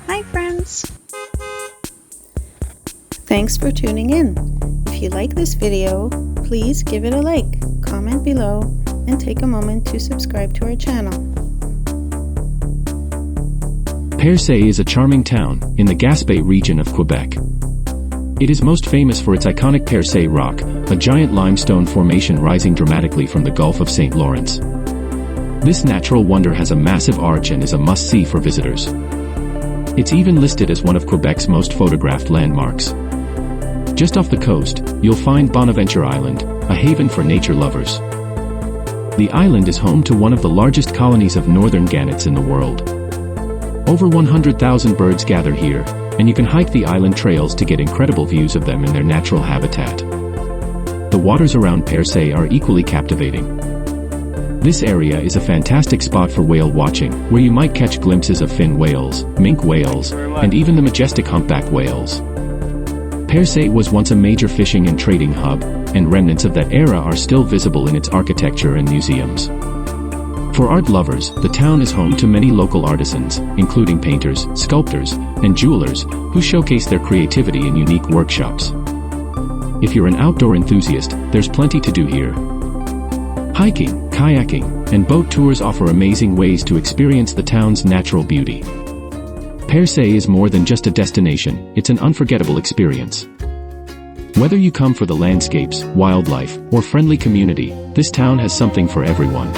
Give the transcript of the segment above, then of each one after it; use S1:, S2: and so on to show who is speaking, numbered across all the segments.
S1: Hi friends! Thanks for tuning in. If you like this video, please give it a like, comment below, and take a moment to subscribe to our channel.
S2: Percé is a charming town in the Gaspésie region of Quebec. It is most famous for its iconic Percé rock, a giant limestone formation rising dramatically from the Gulf of St. Lawrence. This natural wonder has a massive arch and is a must-see for visitors. It's even listed as one of Quebec's most photographed landmarks. Just off the coast, you'll find Bonaventure Island, a haven for nature lovers. The island is home to one of the largest colonies of northern gannets in the world. Over 100,000 birds gather here, and you can hike the island trails to get incredible views of them in their natural habitat. The waters around Percé are equally captivating. This area is a fantastic spot for whale watching, where you might catch glimpses of fin whales, minke whales, and even the majestic humpback whales. Percé was once a major fishing and trading hub, and remnants of that era are still visible in its architecture and museums. For art lovers, the town is home to many local artisans, including painters, sculptors, and jewelers, who showcase their creativity in unique workshops. If you're an outdoor enthusiast, there's plenty to do here. Hiking, kayaking, and boat tours offer amazing ways to experience the town's natural beauty. Percé is more than just a destination, it's an unforgettable experience. Whether you come for the landscapes, wildlife, or friendly community, this town has something for everyone.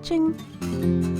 S1: watching.